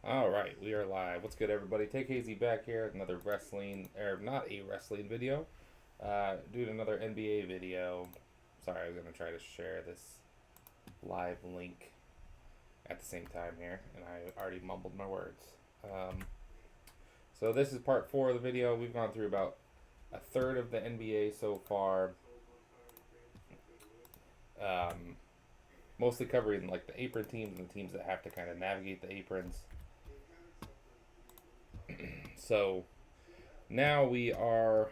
All right, we are live. What's good, everybody? Take Hazy back here. Another wrestling, or not a wrestling video. Doing another NBA video. Sorry, I was gonna try to share this live link at the same time here, and I already mumbled my words. So this is part 4 of the video. We've gone through about a third of the NBA so far. Mostly covering like the apron teams and the teams that have to kind of navigate the aprons. So now we are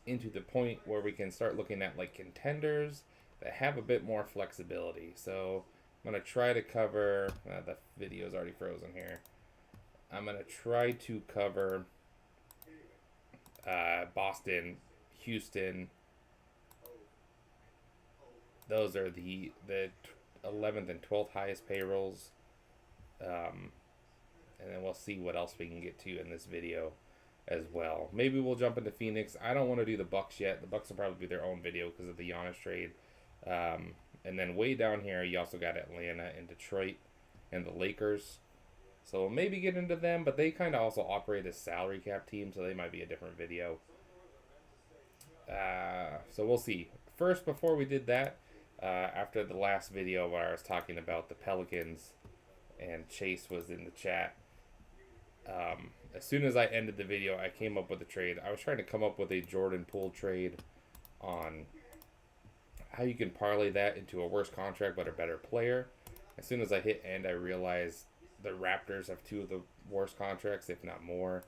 into the point where we can start looking at like contenders that have a bit more flexibility. So I'm going to try to cover, the video is already frozen here. I'm going to try to cover Boston, Houston. Those are the 11th and 12th highest payrolls. And then we'll see what else we can get to in this video as well. Maybe we'll jump into Phoenix. I don't want to do the Bucks yet. The Bucks will probably be their own video because of the Giannis trade. And then way down here, you also got Atlanta and Detroit and the Lakers. So we'll maybe get into them, but they kind of also operate as salary cap teams, so they might be a different video. So we'll see. First, before we did that, after the last video where I was talking about the Pelicans and Chase was in the chat, as soon as I ended the video, I came up with a trade. I was trying to come up with a Jordan Poole trade on how you can parlay that into a worse contract but a better player. As soon as I hit end, I realized the Raptors have two of the worst contracts, if not more,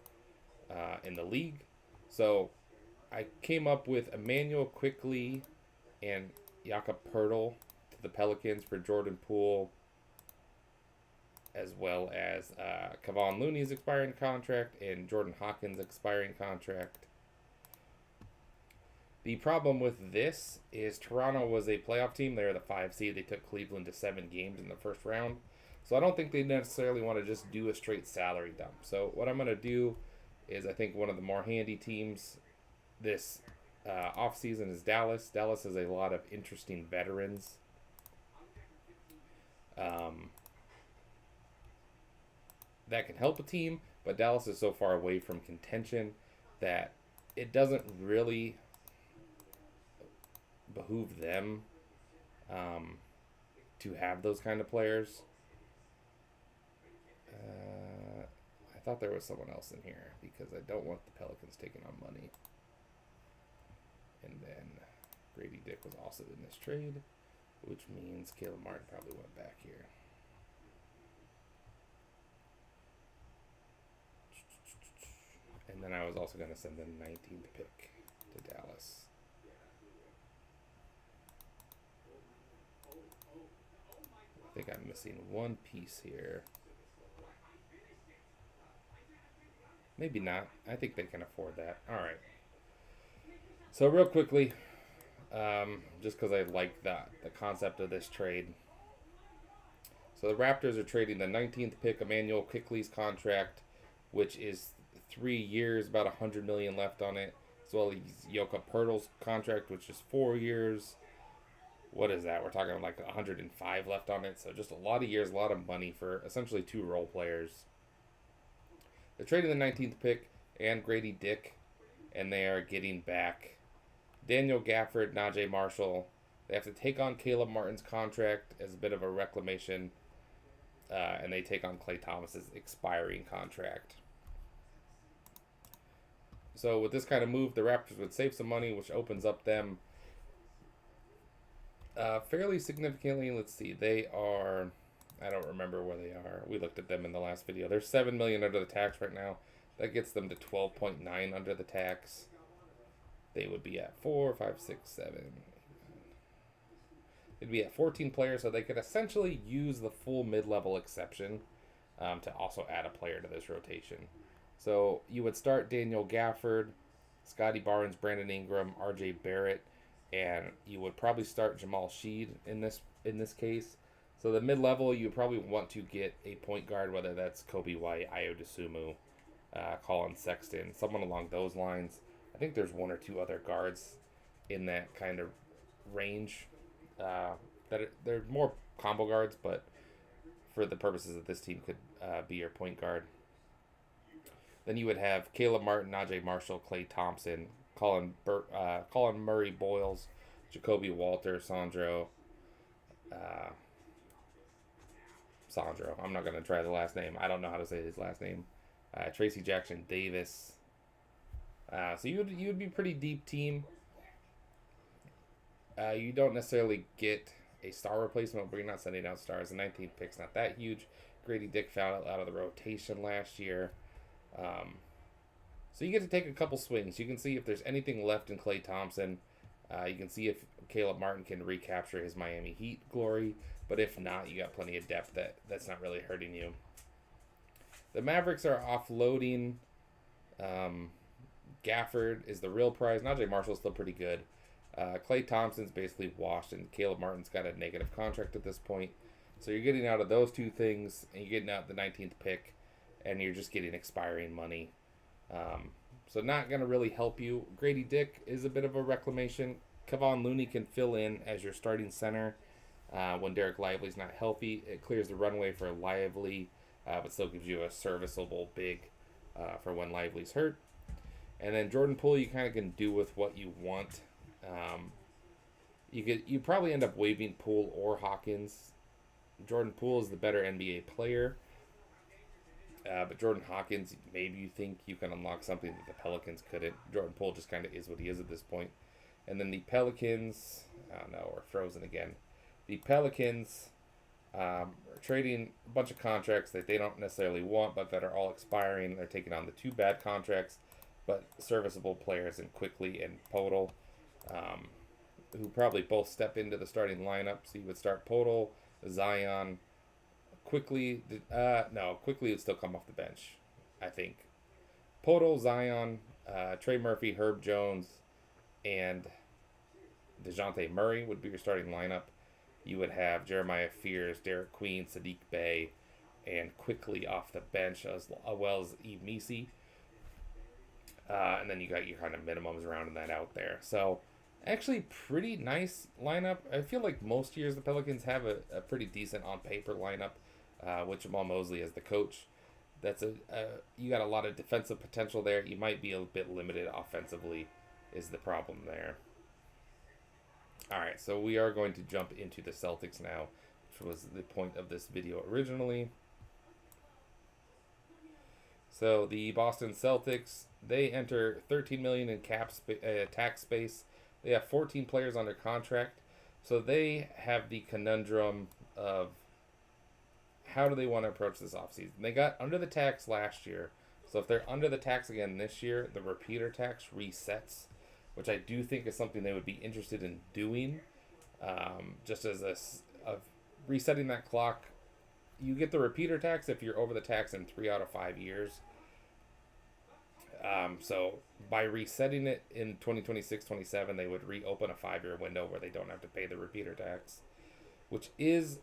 in the league. So I came up with Emmanuel Quickly and Jakob Poeltl to the Pelicans for Jordan Poole, as well as Kevon Looney's expiring contract and Jordan Hawkins' expiring contract. The problem with this is Toronto was a playoff team. They were the 5 seed. They took Cleveland to 7 games in the first round. So I don't think they necessarily want to just do a straight salary dump. So what I'm going to do is I think one of the more handy teams this offseason is Dallas. Dallas has a lot of interesting veterans. That can help a team, but Dallas is so far away from contention that it doesn't really behoove them to have those kind of players. I thought there was someone else in here because I don't want the Pelicans taking on money. And then Grady Dick was also in this trade, which means Caleb Martin probably went back here. And then I was also going to send the 19th pick to Dallas. I think I'm missing one piece here. Maybe not. I think they can afford that. All right. So real quickly, just because I like the concept of this trade. So the Raptors are trading the 19th pick, Emmanuel Quickley's contract, which is 3 years, about $100 million left on it, as well as Jakob Poeltl's contract, which is 4 years. What is that? We're talking like 105 left on it. So just a lot of years, a lot of money for essentially 2 role players. They're trading the 19th pick and Grady Dick, and they are getting back Daniel Gafford, Najee Marshall. They have to take on Caleb Martin's contract as a bit of a reclamation, and they take on Klay Thomas's expiring contract. So with this kind of move, the Raptors would save some money, which opens up them fairly significantly. Let's see, they are, I don't remember where they are. We looked at them in the last video. They're $7 million under the tax right now. That gets them to 12.9 under the tax. They would be at 4, 5, 6, 7. They'd be at 14 players, so they could essentially use the full mid-level exception to also add a player to this rotation. So you would start Daniel Gafford, Scotty Barnes, Brandon Ingram, RJ Barrett, and you would probably start Jamal Sheed in this case. So the mid-level, you probably want to get a point guard, whether that's Kobe White, Ayo Dosunmu, Colin Sexton, someone along those lines. I think there's 1 or 2 other guards in that kind of range. They're more combo guards, but for the purposes of this team, could be your point guard. Then you would have Caleb Martin, Najee Marshall, Klay Thompson, Colin Murray Boyles, Jacoby Walter, Sandro. I'm not going to try the last name. I don't know how to say his last name. Tracy Jackson Davis. So you would be a pretty deep team. You don't necessarily get a star replacement, but you're not sending out stars. The 19th pick's not that huge. Grady Dick found out of the rotation last year. So you get to take a couple swings. You can see if there's anything left in Klay Thompson. You can see if Caleb Martin can recapture his Miami Heat glory. But if not, you got plenty of depth that's not really hurting you. The Mavericks are offloading. Gafford is the real prize. Najee Marshall's still pretty good. Klay Thompson's basically washed, and Caleb Martin's got a negative contract at this point. So you're getting out of those two things, and you're getting out the 19th pick, and you're just getting expiring money. So not going to really help you. Grady Dick is a bit of a reclamation. Kevon Looney can fill in as your starting center when Derek Lively's not healthy. It clears the runway for Lively, but still gives you a serviceable big for when Lively's hurt. And then Jordan Poole, you kind of can do with what you want. You probably end up waiving Poole or Hawkins. Jordan Poole is the better NBA player. But Jordan Hawkins, maybe you think you can unlock something that the Pelicans couldn't. Jordan Poole just kind of is what he is at this point. And then the Pelicans, we're frozen again. The Pelicans are trading a bunch of contracts that they don't necessarily want, but that are all expiring. They're taking on the two bad contracts, but serviceable players in Quickly and Podol, who probably both step into the starting lineup. So you would start Podol, Zion, Quickly would still come off the bench, I think. Podol, Zion, Trey Murphy, Herb Jones, and DeJounte Murray would be your starting lineup. You would have Jeremiah Fears, Derek Queen, Sadiq Bey, and Quickly off the bench, as well as Yves Missi. And then you got your kind of minimums rounding that out there. So actually pretty nice lineup. I feel like most years the Pelicans have a pretty decent on paper lineup. With Jamal Mosley as the coach. That's you got a lot of defensive potential there. You might be a bit limited offensively is the problem there. All right, so we are going to jump into the Celtics now, which was the point of this video originally. So the Boston Celtics, they enter $13 million in tax space. They have 14 players under contract. So they have the conundrum of how do they want to approach this offseason? They got under the tax last year. So if they're under the tax again this year, the repeater tax resets, which I do think is something they would be interested in doing. Just as of resetting that clock. You get the repeater tax if you're over the tax in 3 out of 5 years. So by resetting it in 2026-27, they would reopen a 5-year window where they don't have to pay the repeater tax, which is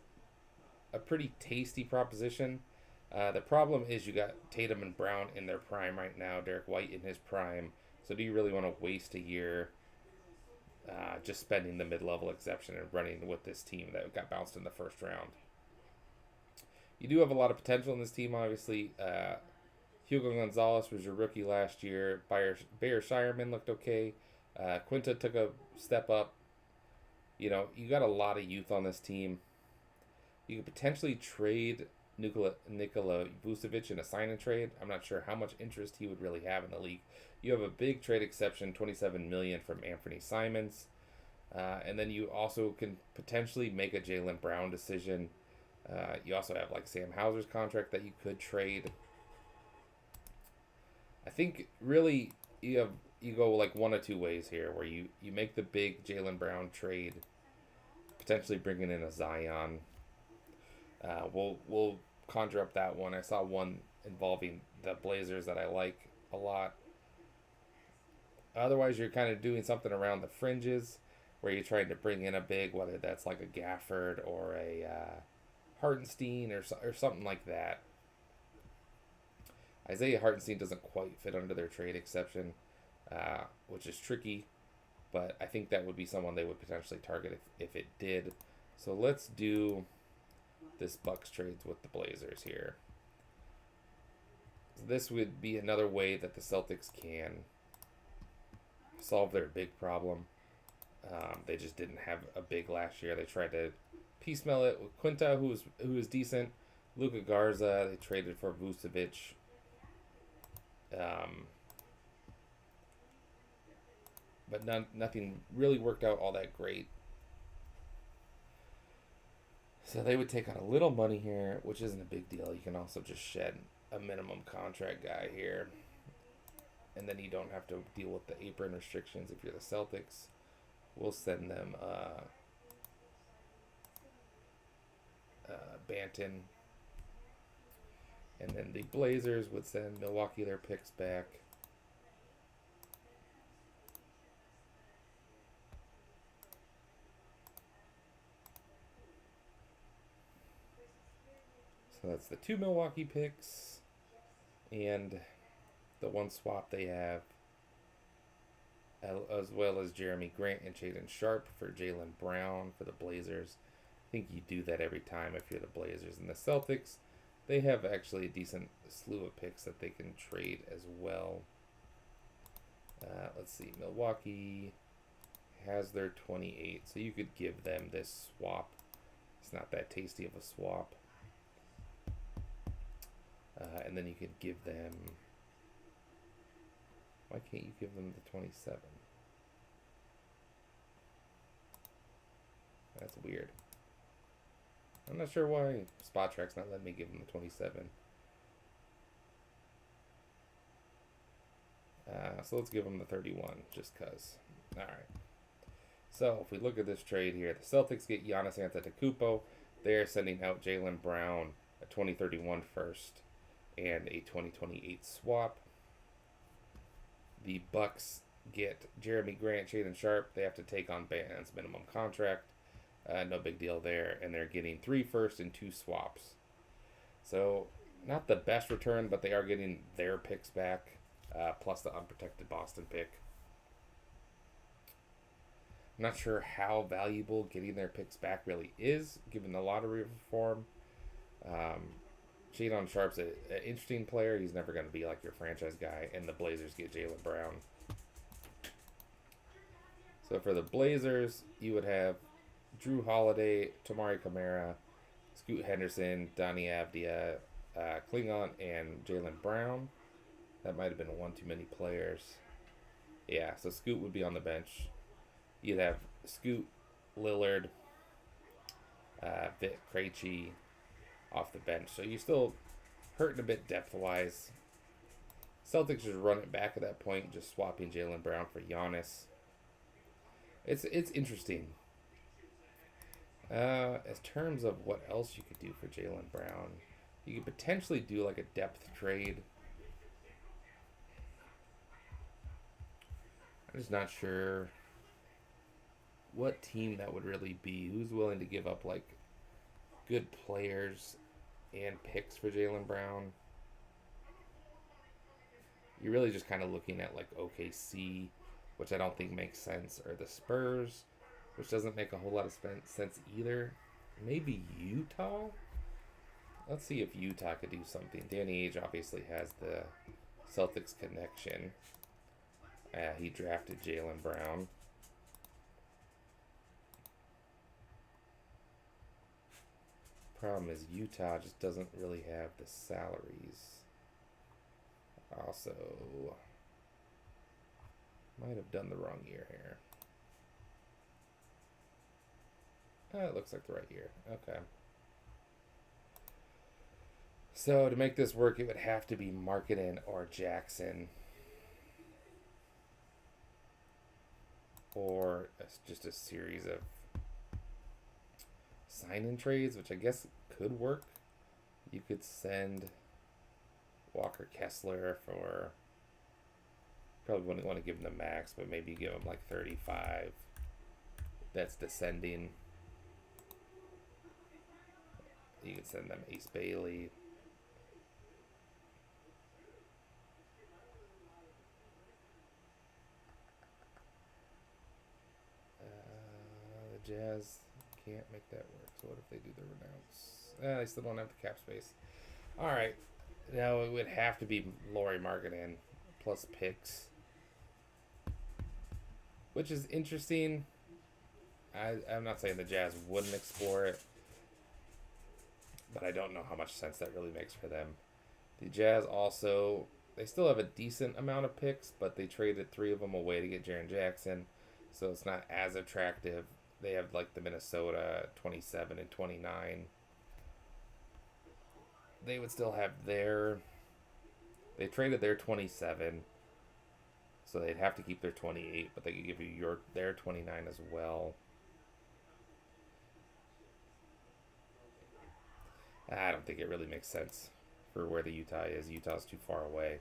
a pretty tasty proposition. The problem is you got Tatum and Brown in their prime right now, Derek White in his prime. So do you really want to waste a year just spending the mid-level exception and running with this team that got bounced in the first round? You do have a lot of potential in this team, obviously. Hugo Gonzalez was your rookie last year. Bayer Shireman looked okay. Quinta took a step up. You got a lot of youth on this team. You could potentially trade Nikola Vucevic in a sign-and-trade. I'm not sure how much interest he would really have in the league. You have a big trade exception, $27 million from Anthony Simons. And then you also can potentially make a Jaylen Brown decision. You also have like Sam Hauser's contract that you could trade. I think really you go like one of two ways here, where you make the big Jaylen Brown trade, potentially bringing in a Zion. We'll conjure up that one. I saw one involving the Blazers that I like a lot. Otherwise, you're kind of doing something around the fringes where you're trying to bring in a big, whether that's like a Gafford or a Hartenstein or something like that. Isaiah Hartenstein doesn't quite fit under their trade exception, which is tricky, but I think that would be someone they would potentially target if it did. So let's do this Bucks trades with the Blazers here. So this would be another way that the Celtics can solve their big problem. They just didn't have a big last year. They tried to piecemeal it with Quinta, who was decent. Luka Garza, they traded for Vucevic. But nothing really worked out all that great. So they would take on a little money here, which isn't a big deal. You can also just shed a minimum contract guy here. And then you don't have to deal with the apron restrictions if you're the Celtics. We'll send them Banton. And then the Blazers would send Milwaukee their picks back. So that's the 2 Milwaukee picks and the 1 swap they have, as well as Jeremy Grant and Shaedon Sharpe for Jaylen Brown for the Blazers. I think you do that every time if you're the Blazers. And the Celtics, they have actually a decent slew of picks that they can trade as well. Let's see, Milwaukee has their 28, so you could give them this swap. It's not that tasty of a swap. And then you could give them... Why can't you give them the 27? That's weird. I'm not sure why Spot Track's not letting me give them the 27. So let's give them the 31, just because. Alright. So if we look at this trade here, the Celtics get Giannis Antetokounmpo. They are sending out Jaylen Brown, a 2031 first, and a 2028 swap. The Bucks get Jeremy Grant, Shaedon Sharpe. They have to take on Banton's minimum contract. No big deal there. And they're getting 3 firsts and 2 swaps. So, not the best return, but they are getting their picks back, plus the unprotected Boston pick. I'm not sure how valuable getting their picks back really is, given the lottery reform. Shaedon Sharpe's an interesting player. He's never going to be like your franchise guy, and the Blazers get Jaylen Brown. So for the Blazers, you would have Drew Holiday, Tamari Camara, Scoot Henderson, Donnie Avdia, Klingon, and Jaylen Brown. That might have been one too many players. Yeah, so Scoot would be on the bench. You'd have Scoot, Lillard, Vit Krejci off the bench. So you're still hurting a bit depth-wise. Celtics just run it back at that point, just swapping Jaylen Brown for Giannis. It's interesting. As terms of what else you could do for Jaylen Brown, you could potentially do like a depth trade. I'm just not sure what team that would really be. Who's willing to give up like good players and picks for Jaylen Brown? You're really just kind of looking at like OKC, which I don't think makes sense, or the Spurs, which doesn't make a whole lot of sense either. Maybe Utah? Let's see if Utah could do something. Danny Ainge obviously has the Celtics connection. He drafted Jaylen Brown. Problem is Utah just doesn't really have the salaries. Also, might have done the wrong year here. It looks like the right year. Okay. So to make this work, it would have to be Markkanen or Jackson. Or just a series of sign-in trades, which I guess could work. You could send Walker Kessler for... Probably wouldn't want to give him the max, but maybe you give him like 35. That's descending. You could send them Ace Bailey. The Jazz can't make that work. So what if they do the renounce? They still don't have the cap space. All right. Now it would have to be Lauri Markkanen plus picks, which is interesting. I'm not saying the Jazz wouldn't explore it, but I don't know how much sense that really makes for them. The Jazz also, they still have a decent amount of picks, but they traded 3 of them away to get Jaren Jackson, so it's not as attractive. They have like the Minnesota 27 and 29. They would still have they traded their 27, so they'd have to keep their 28, but they could give you their 29 as well. I don't think it really makes sense for where the Utah is. Utah's too far away.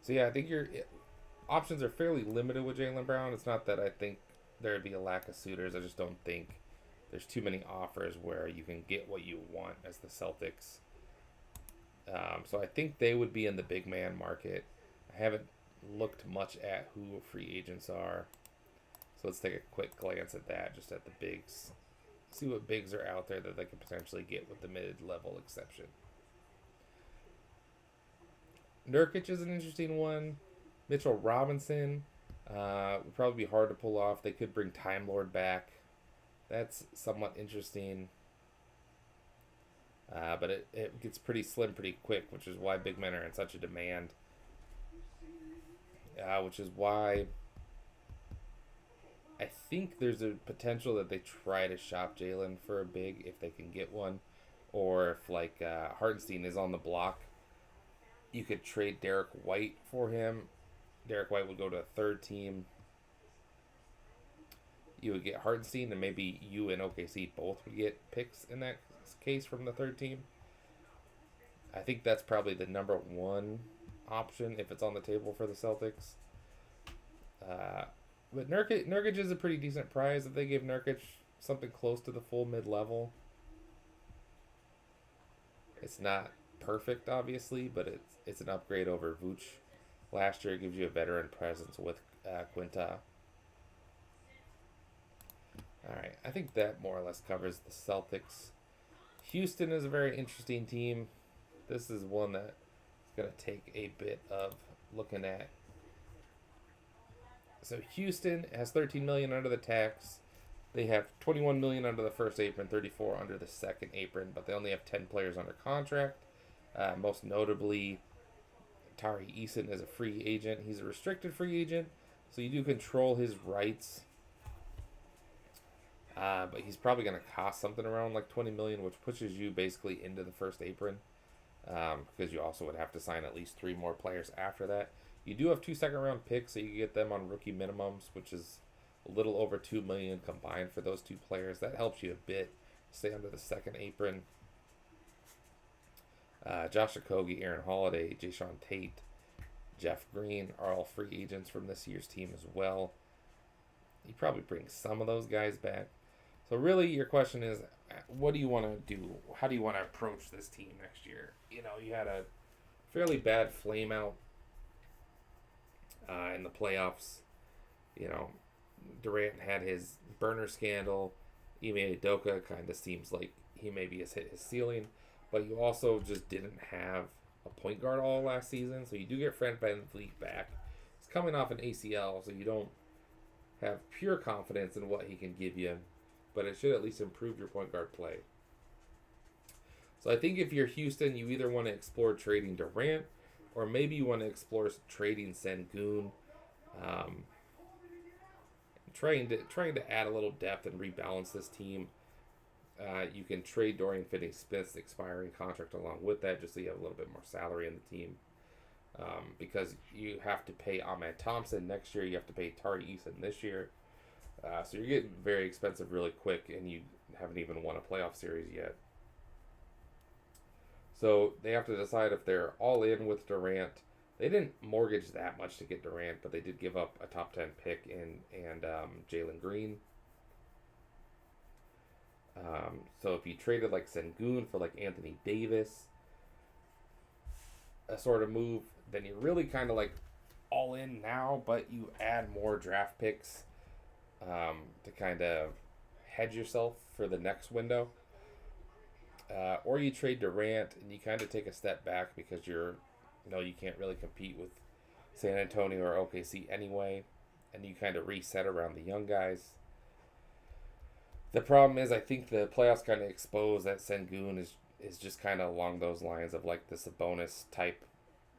So yeah, I think your options are fairly limited with Jaylen Brown. It's not that I think there'd be a lack of suitors. I just don't think there's too many offers where you can get what you want as the Celtics. So I think they would be in the big man market. I haven't looked much at who free agents are. So let's take a quick glance at that, just at the bigs. See what bigs are out there that they could potentially get with the mid-level exception. Nurkic is an interesting one. Mitchell Robinson would probably be hard to pull off. They could bring Time Lord back. That's somewhat interesting. But it gets pretty slim pretty quick, which is why big men are in such a demand. Which is why I think there's a potential that they try to shop Jalen for a big if they can get one. Or if like Hartenstein is on the block, you could trade Derek White for him. Derek White would go to a third team. You would get Hartenstein, and maybe you and OKC both would get picks in that case from the third team. I think that's probably the number one option if it's on the table for the Celtics. But Nurkic is a pretty decent prize. If they give Nurkic something close to the full mid-level, it's not perfect, obviously, but it's an upgrade over Vooch. Last year, it gives you a veteran presence with Quinta. All right, I think that more or less covers the Celtics. Houston is a very interesting team. This is one that is going to take a bit of looking at. So Houston has $13 million under the tax. They have $21 million under the first apron, $34 under the second apron, but they only have 10 players under contract. Most notably, Tari Eason is a free agent. He's a restricted free agent, so you do control his rights. But he's probably going to cost something around like $20 million, which pushes you basically into the first apron, because you also would have to sign at least 3 more players after that. You do have 2 second-round picks, so you can get them on rookie minimums, which is a little over $2 million combined for those 2 players. That helps you a bit. Stay under the second apron. Josh Okogie, Aaron Holiday, Jayshawn Tate, Jeff Green are all free agents from this year's team as well. You probably bring some of those guys back. So really, your question is, what do you want to do? How do you want to approach this team next year? You know, you had a fairly bad flame out in the playoffs. You know, Durant had his burner scandal. Ime Udoka kind of seems like he maybe has hit his ceiling. But you also just didn't have a point guard all last season. So you do get Fred VanVleet back. He's coming off an ACL, so you don't have pure confidence in what he can give you. But it should at least improve your point guard play. So I think if you're Houston, you either want to explore trading Durant, or maybe you want to explore trading Sengun. Trying to add a little depth and rebalance this team. You can trade Dorian Finney-Smith's expiring contract along with that, just so you have a little bit more salary in the team. Because you have to pay Ahmed Thompson next year, you have to pay Tari Eason this year. So you're getting very expensive really quick, and you haven't even won a playoff series yet. So they have to decide if they're all in with Durant. They didn't mortgage that much to get Durant, but they did give up a top 10 pick and Jalen Green. So if you traded like Sengun for like Anthony Davis, a sort of move, then you're really kind of like all in now, but you add more draft picks. to kind of hedge yourself for the next window. Or you trade Durant and you kind of take a step back because you can't really compete with San Antonio or OKC anyway, and you kind of reset around the young guys. The problem is, I think the playoffs kind of expose that Sengun is just kind of along those lines of like the Sabonis type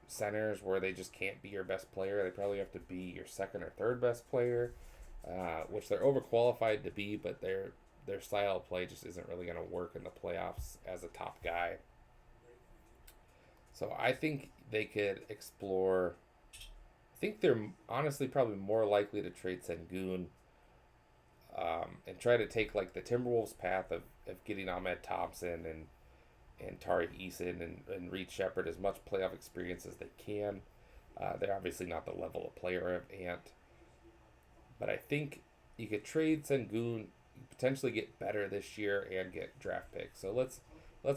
centers where they just can't be your best player. They probably have to be your second or third best player, which they're overqualified to be, but their style of play just isn't really going to work in the playoffs as a top guy. So I think they could explore. I think they're honestly probably more likely to trade Sengun, and try to take like the Timberwolves path of getting Ahmed Thompson and Tari Eason and Reed Shepard as much playoff experience as they can. They're obviously not the level of player of Ant, but I think you could trade Sengun, potentially get better this year and get draft picks. So let's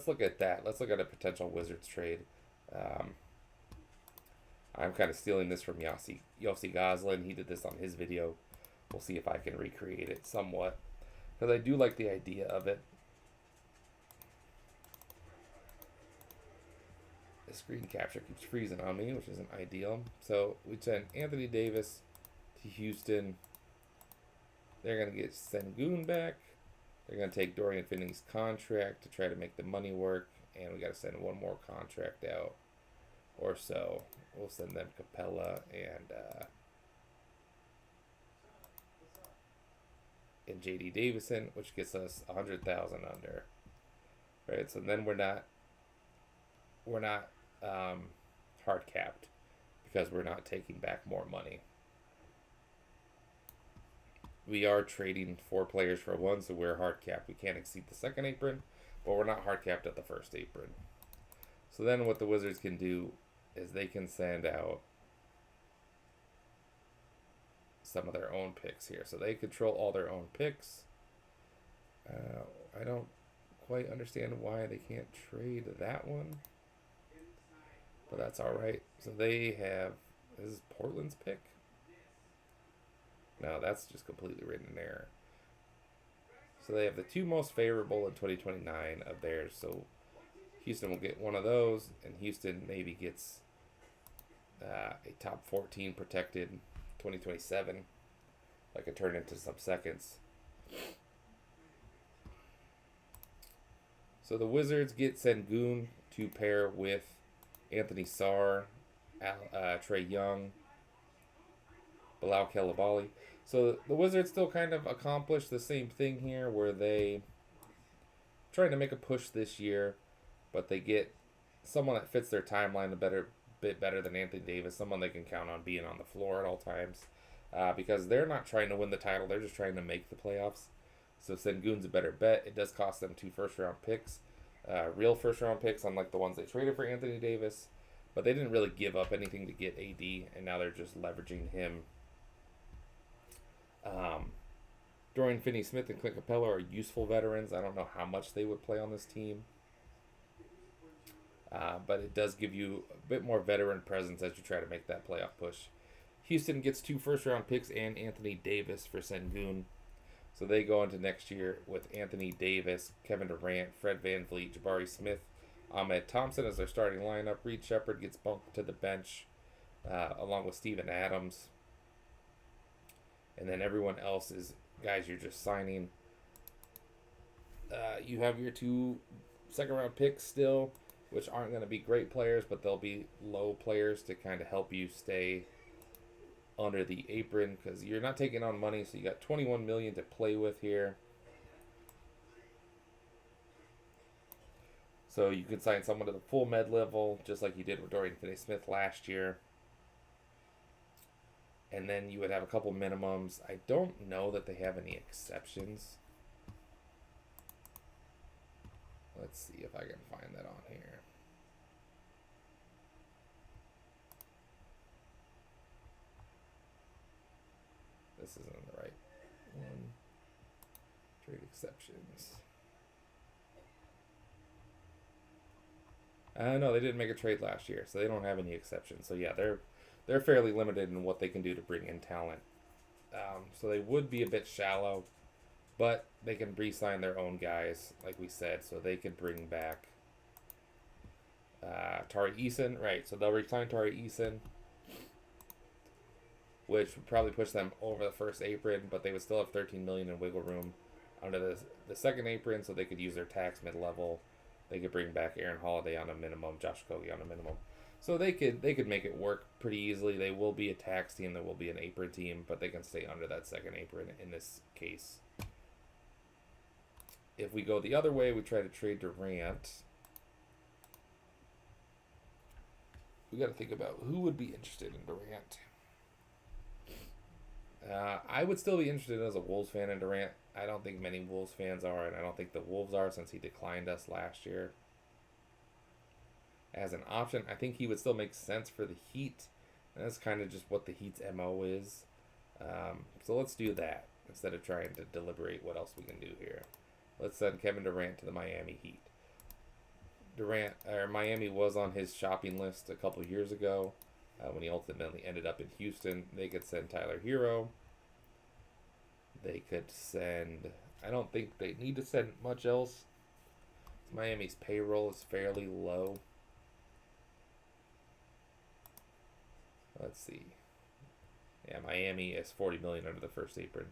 look at that. Let's look at a potential Wizards trade. I'm kind of stealing this from Yossi Goslin. He did this on his video. We'll see if I can recreate it somewhat, because I do like the idea of it. The screen capture keeps freezing on me, which isn't ideal. So we send Anthony Davis to Houston. They're going to get Sengun back. They're going to take Dorian Finney's contract to try to make the money work. And we got to send one more contract out or so. We'll send them Capella and J.D. Davison, which gets us 100,000 under. Right, so then we're not hard capped because we're not taking back more money. We are trading 4 players for 1, so we're hard capped. We can't exceed the second apron, but we're not hard capped at the first apron. So then what the Wizards can do is they can send out some of their own picks here. So they control all their own picks. I don't quite understand why they can't trade that one, but that's all right. So they have, this is Portland's pick. No, that's just completely written in error. So they have the 2 most favorable in 2029 of theirs. So Houston will get one of those, and Houston maybe gets a top 14 protected 2027, like a turn into some seconds. So the Wizards get Sengun to pair with Anthony Sarr, Trae Young, Bilal Coulibaly. So the Wizards still kind of accomplish the same thing here, where they trying to make a push this year, but they get someone that fits their timeline a bit better than Anthony Davis, someone they can count on being on the floor at all times, because they're not trying to win the title, they're just trying to make the playoffs. So Sengun's a better bet. It does cost them 2 first-round picks, real first-round picks, unlike the ones they traded for Anthony Davis, but they didn't really give up anything to get AD, and now they're just leveraging him. Dorian Finney-Smith and Clint Capella are useful veterans. I don't know how much they would play on this team, but it does give you a bit more veteran presence as you try to make that playoff push. Houston gets 2 first-round picks and Anthony Davis for Sengun. So they go into next year with Anthony Davis, Kevin Durant, Fred VanVleet, Jabari Smith, Ahmed Thompson as their starting lineup. Reed Shepard gets bumped to the bench, along with Steven Adams. And then everyone else is guys you're just signing. You have your 2 second-round picks still, which aren't going to be great players, but they'll be low players to kind of help you stay under the apron, because you're not taking on money, so you got $21 million to play with here. So you could sign someone to the full med level, just like you did with Dorian Finney-Smith last year. And then you would have a couple minimums. I don't know that they have any exceptions. Let's see if I can find that on here. This isn't the right one. Trade exceptions. No, they didn't make a trade last year, so they don't have any exceptions. So yeah, they're fairly limited in what they can do to bring in talent. So they would be a bit shallow, but they can re-sign their own guys, like we said, so they could bring back Tari Eason, right? So they'll re-sign Tari Eason, which would probably push them over the first apron, but they would still have 13 million in wiggle room under the second apron, so they could use their tax mid-level. They could bring back Aaron Holiday on a minimum, Josh Kogi on a minimum. So they could make it work pretty easily. They will be a tax team, there will be an apron team, but they can stay under that second apron in this case. If we go the other way, we try to trade Durant. We got to think about who would be interested in Durant. I would still be interested as a Wolves fan in Durant. I don't think many Wolves fans are, and I don't think the Wolves are since he declined us last year. As an option, I think he would still make sense for the Heat. And that's kind of just what the Heat's MO is. So let's do that instead of trying to deliberate what else we can do here. Let's send Kevin Durant to the Miami Heat. Miami was on his shopping list a couple years ago when he ultimately ended up in Houston. They could send Tyler Hero. They could send... I don't think they need to send much else. Miami's payroll is fairly low. Let's see. Yeah, Miami is $40 million under the first apron.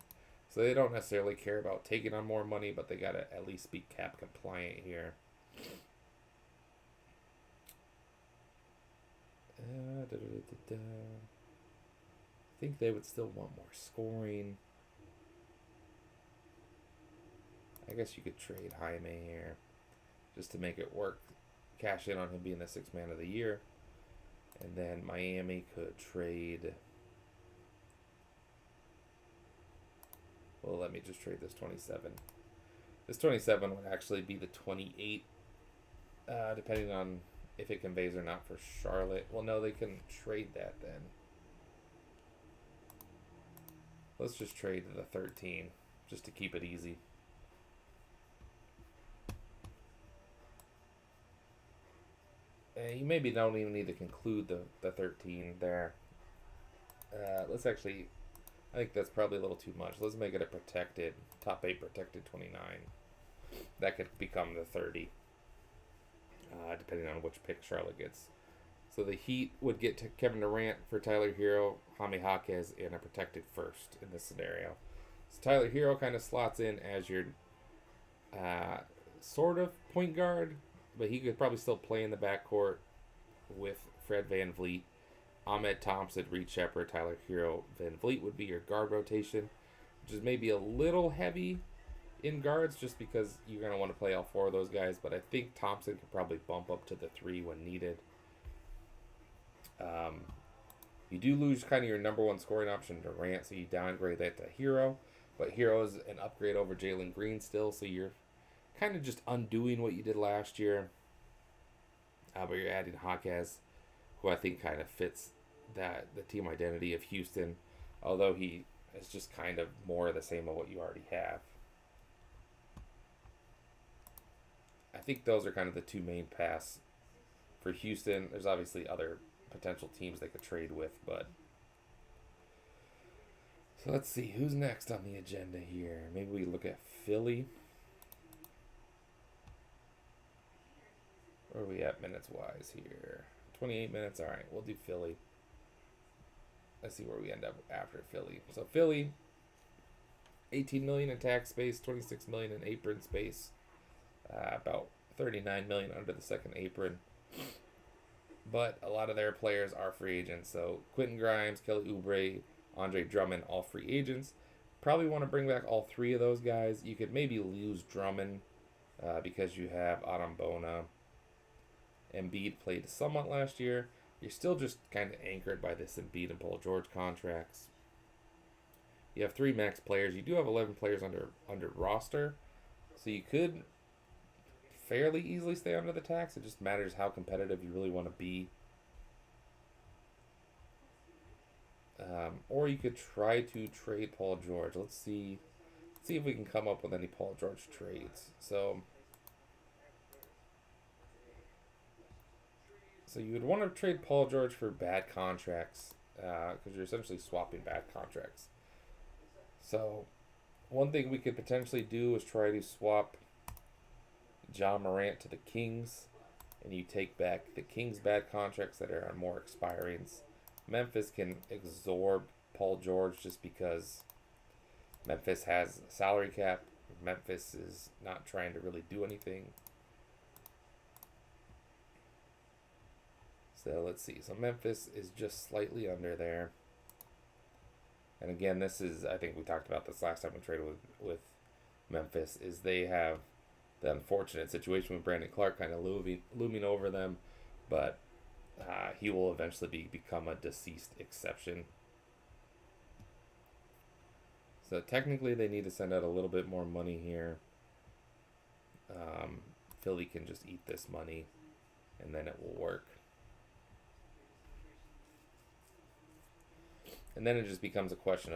So they don't necessarily care about taking on more money, but they got to at least be cap compliant here. I think they would still want more scoring. I guess you could trade Jaime here just to make it work. Cash in on him being the sixth man of the year. And then Miami could trade... Well, let me just trade this 27. This 27 would actually be the 28, depending on if it conveys or not for Charlotte. Well, no, they can trade that then. Let's just trade the 13, just to keep it easy. You maybe don't even need to conclude the 13 there. Let's actually... I think that's probably a little too much. Let's make it a protected, top 8 protected 29. That could become the 30, depending on which pick Charlotte gets. So the Heat would get to Kevin Durant for Tyler Hero, Jaime Jaquez, and a protected first in this scenario. So Tyler Hero kind of slots in as your sort of point guard, but he could probably still play in the backcourt with Fred VanVleet. Ahmed Thompson, Reed Shepard, Tyler Hero, VanVleet would be your guard rotation, which is maybe a little heavy in guards just because you're going to want to play all 4 of those guys, but I think Thompson could probably bump up to the 3 when needed. You do lose kind of your number 1 scoring option, Durant, so you downgrade that to Hero, but Hero is an upgrade over Jalen Green still, so you're kind of just undoing what you did last year, but you're adding Jaquez, who I think kind of fits the team identity of Houston, although he is just kind of more of the same of what you already have. I think those are kind of the 2 main paths for Houston. There's obviously other potential teams they could trade with, but... So let's see, who's next on the agenda here? Maybe we look at Philly. Where are we at minutes-wise here? 28 minutes. All right, we'll do Philly. Let's see where we end up after Philly. So Philly, 18 million in tax space, 26 million in apron space, about 39 million under the second apron. But a lot of their players are free agents. So Quentin Grimes, Kelly Oubre, Andre Drummond, all free agents. Probably want to bring back all 3 of those guys. You could maybe lose Drummond because you have Adam Bona. Embiid played somewhat last year. You're still just kind of anchored by this Embiid and Paul George contracts. You have 3 max players. You do have 11 players under roster, so you could fairly easily stay under the tax. It just matters how competitive you really want to be. Or you could try to trade Paul George. Let's see if we can come up with any Paul George trades. So you would want to trade Paul George for bad contracts because you're essentially swapping bad contracts. So one thing we could potentially do is try to swap John Morant to the Kings, and you take back the Kings' bad contracts that are on more expirings. Memphis can absorb Paul George just because Memphis has a salary cap. Memphis is not trying to really do anything. So let's see. So Memphis is just slightly under there. And again, this is, I think we talked about this last time we traded with Memphis, is they have the unfortunate situation with Brandon Clark kind of looming over them, but he will eventually become a deceased exception. So technically they need to send out a little bit more money here. Philly can just eat this money and then it will work. And then it just becomes a question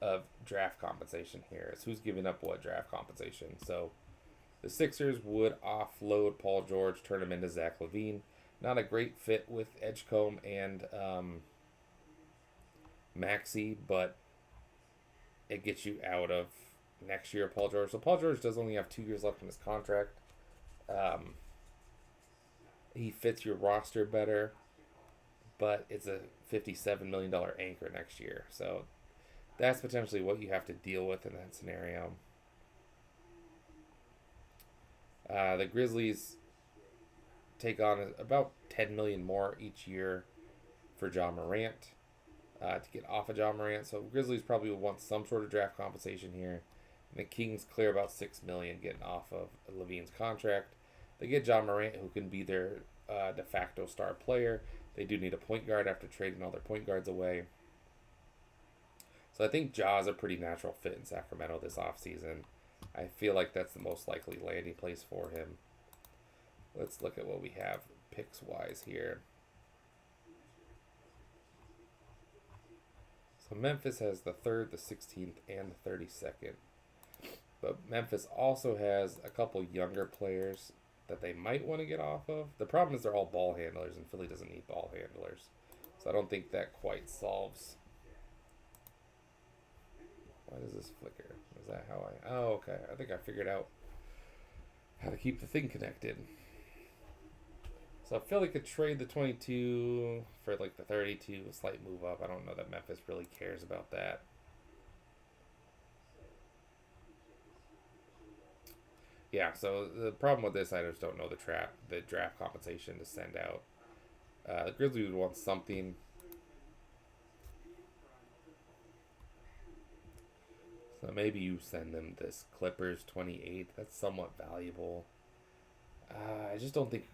of draft compensation here. It's who's giving up what draft compensation. So the Sixers would offload Paul George, turn him into Zach LaVine. Not a great fit with Edgecombe and Maxey, but it gets you out of next year, Paul George. So Paul George does only have 2 years left in his contract. He fits your roster better, but it's a $57 million anchor next year. So that's potentially what you have to deal with in that scenario. The Grizzlies take on about $10 million more each year for John Morant to get off of John Morant. So Grizzlies probably will want some sort of draft compensation here. And the Kings clear about $6 million getting off of LaVine's contract. They get John Morant, who can be their de facto star player. They do need a point guard after trading all their point guards away. So I think Ja's a pretty natural fit in Sacramento this offseason. I feel like that's the most likely landing place for him. Let's look at what we have picks-wise here. So Memphis has the 3rd, the 16th, and the 32nd. But Memphis also has a couple younger players that they might want to get off of. The problem is they're all ball handlers, and Philly doesn't need ball handlers. So I don't think that quite solves. Why does this flicker? Is that how I... Oh, okay. I think I figured out how to keep the thing connected. So Philly could trade the 22 for like the 32, a slight move up. I don't know that Memphis really cares about that. Yeah, so the problem with this, I just don't know the draft compensation to send out. The Grizzlies would want something. So maybe you send them this Clippers 28. That's somewhat valuable. I just don't think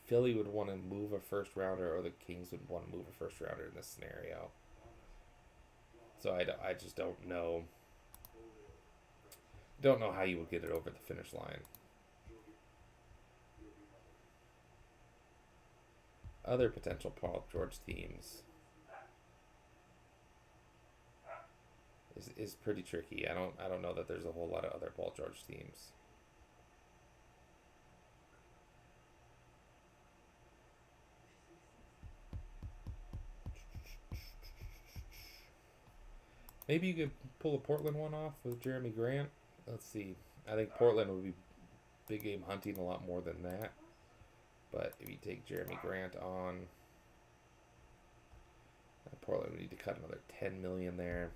Philly would want to move a first rounder, or the Kings would want to move a first rounder in this scenario. So I just don't know. Don't know how you would get it over the finish line. Other potential Paul George teams is pretty tricky. I don't know that there's a whole lot of other Paul George teams. Maybe you could pull a Portland one off with Jeremy Grant. Let's see. I think Portland would be big game hunting a lot more than that. But if you take Jeremy Grant on, Portland would need to cut another $10 million there.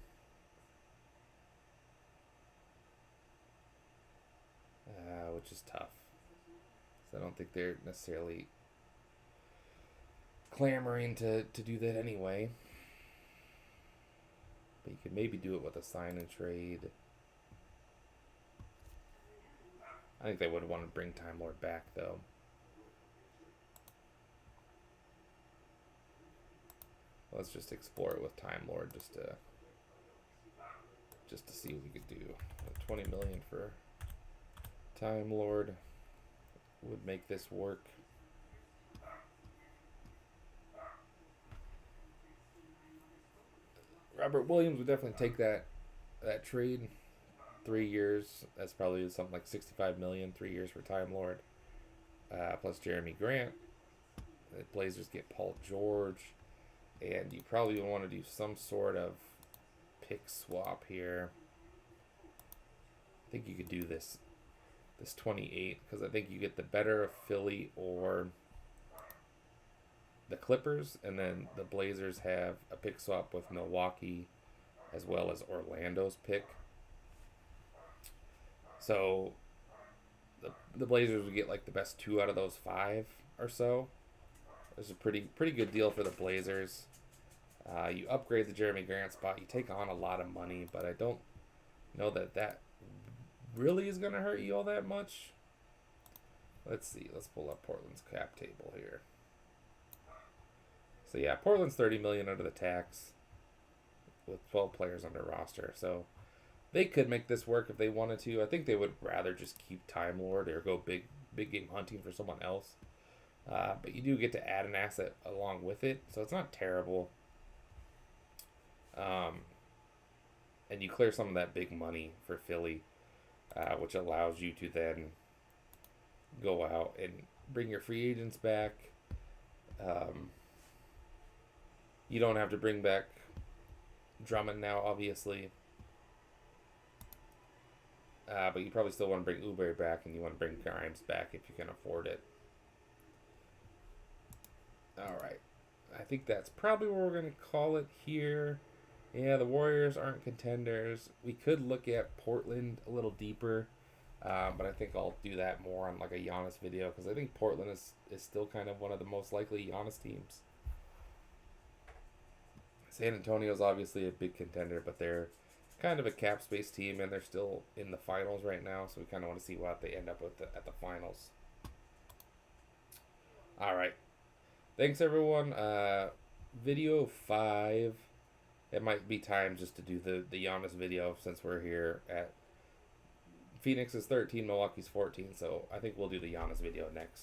Which is tough. So I don't think they're necessarily clamoring to do that anyway. But you could maybe do it with a sign and trade. I think they would want to bring Time Lord back, though. Let's just explore it with Time Lord just to see what we could do. $20 million for Time Lord would make this work. Robert Williams would definitely take that trade. 3 years. That's probably something like $65 million. 3 years for Time Lord. Plus Jeremy Grant. The Blazers get Paul George. And you probably want to do some sort of pick swap here. think you could do this 28 because I think you get the better of Philly or the Clippers, and then the Blazers have a pick swap with Milwaukee as well as Orlando's pick. So the Blazers would get like the best 2 out of those 5 or so. It's a pretty good deal for the Blazers. You upgrade the Jeremy Grant spot. You take on a lot of money, but I don't know that really is going to hurt you all that much. Let's see. Let's pull up Portland's cap table here. So yeah, Portland's $30 million under the tax with 12 players under roster. So they could make this work if they wanted to. I think they would rather just keep Time Lord or go big game hunting for someone else. But you do get to add an asset along with it, so it's not terrible. And you clear some of that big money for Philly, which allows you to then go out and bring your free agents back. You don't have to bring back Drummond now, obviously. But you probably still want to bring Oubre back, and you want to bring Grimes back if you can afford it. All right. I think that's probably where we're going to call it here. Yeah, the Warriors aren't contenders. We could look at Portland a little deeper, but I think I'll do that more on like a Giannis video because I think Portland is still kind of one of the most likely Giannis teams. San Antonio is obviously a big contender, but they're kind of a cap space team, and they're still in the finals right now, so we kind of want to see what they end up with at the finals. All right. Thanks, everyone. Video 5. It might be time just to do the Giannis video since we're here at Phoenix is 13, Milwaukee's 14, so I think we'll do the Giannis video next.